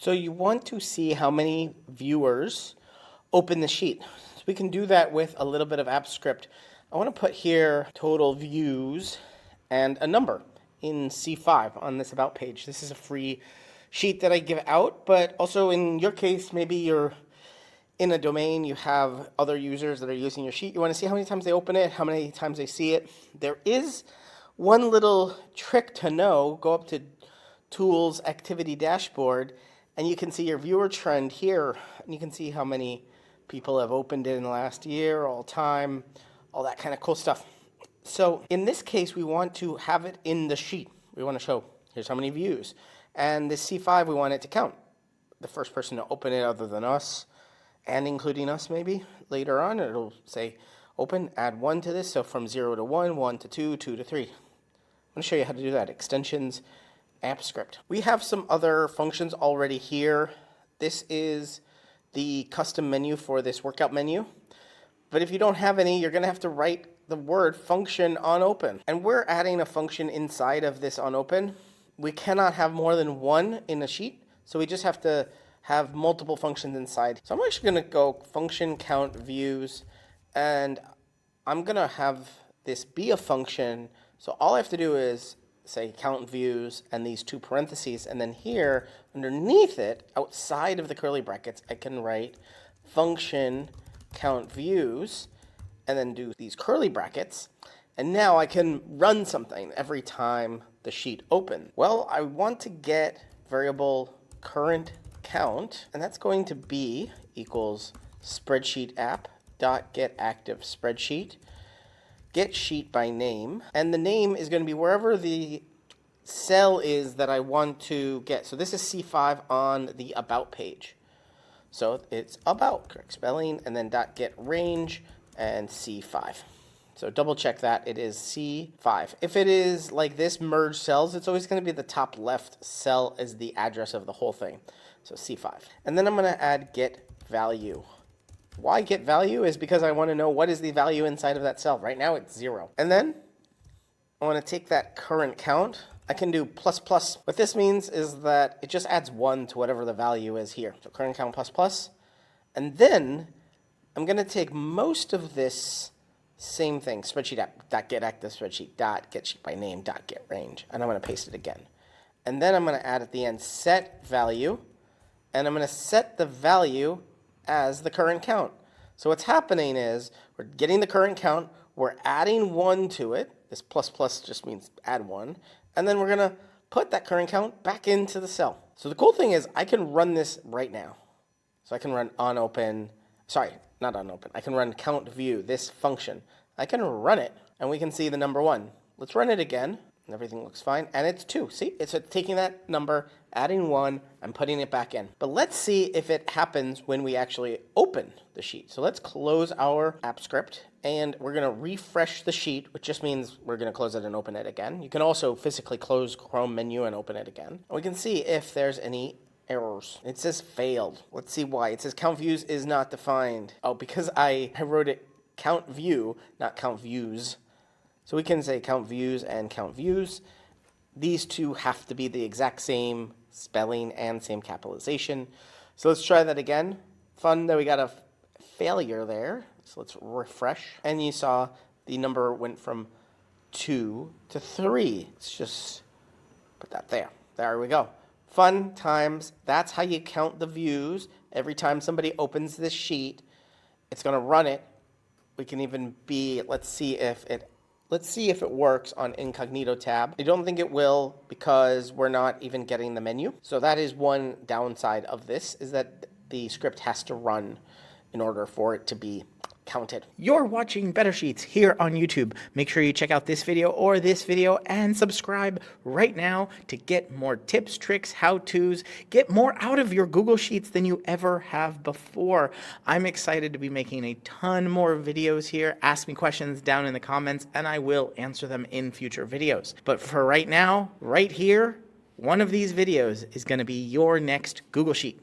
So you want to see how many viewers open the sheet. So we can do that with a little bit of app script. I want to put here total views and a number in C5 on this about page. This is a free sheet that I give out, but also in your case, maybe you're in a domain, you have other users that are using your sheet. You want to see how many times they open it, how many times they see it. There is one little trick to know. Go up to Tools, Activity Dashboard, and you can see your viewer trend here, and you can see how many people have opened it in the last year, all time, all that kind of cool stuff. So in this case, we want to have it in the sheet. We want to show, here's how many views. And this C5, we want it to count. The first person to open it other than us, and including us maybe. Later on, it'll say, open, add 1 to this. So from 0 to 1, 1 to 2, 2 to 3. I'm going to show you how to do that. Extensions, app script. We have some other functions already here. This is the custom menu for this workout menu. But if you don't have any, you're going to have to write the word function onOpen. And we're adding a function inside of this onOpen. We cannot have more than one in a sheet, so we just have to have multiple functions inside. So I'm actually going to go function count views, and I'm going to have this be a function. So all I have to do is say count views and these two parentheses, and then here underneath it, outside of the curly brackets, I can write function count views and then do these curly brackets, and now I can run something every time the sheet opens. Well, I want to get variable current count, and that's going to be equals spreadsheet app dot get active spreadsheet, get sheet by name, and the name is going to be wherever the cell is that I want to get. So this is C5 on the about page. So it's about, correct spelling, and then dot get range and C5. So double check that it is C5. If it is like this merge cells, it's always going to be the top left cell as the address of the whole thing. So C5. And then I'm going to add get value. Why get value is because I want to know what is the value inside of that cell. Right now it's 0. And then I want to take that current count. I can do plus plus. What this means is that it just adds 1 to whatever the value is here. So current count plus plus. And then I'm going to take most of this same thing, spreadsheet app, dot get active spreadsheet, dot get sheet by name, dot get range. And I'm going to paste it again. And then I'm going to add at the end set value. And I'm going to set the value as the current count. So what's happening is we're getting the current count, we're adding 1 to it. This plus plus just means add 1. And then we're going to put that current count back into the cell. So the cool thing is I can run this right now. So I can run onOpen, sorry, not onOpen. I can run countView, this function. I can run it, and we can see the number 1. Let's run it again. And everything looks fine, and it's 2. See, it's taking that number, adding 1, and putting it back in. But let's see if it happens when we actually open the sheet. So let's close our app script, and we're going to refresh the sheet, which just means we're going to close it and open it again. You can also physically close Chrome menu and open it again. And we can see if there's any errors. It says failed. Let's see why. It says count views is not defined. Oh, because I wrote it count view, not count views. So we can say count views and count views. These two have to be the exact same spelling and same capitalization. So let's try that again. Fun that we got a failure there. So let's refresh. And you saw the number went from 2 to 3. Let's just put that there. There we go. Fun times. That's how you count the views. Every time somebody opens this sheet, it's going to run it. We can even be, let's see if it works on incognito tab. I don't think it will because we're not even getting the menu. So that is one downside of this, is that the script has to run in order for it to be counted. You're watching Better Sheets here on YouTube. Make sure you check out this video or this video and subscribe right now to get more tips, tricks, how-tos, get more out of your Google Sheets than you ever have before. I'm excited to be making a ton more videos here. Ask me questions down in the comments and I will answer them in future videos. But for right now, right here, one of these videos is going to be your next Google Sheet.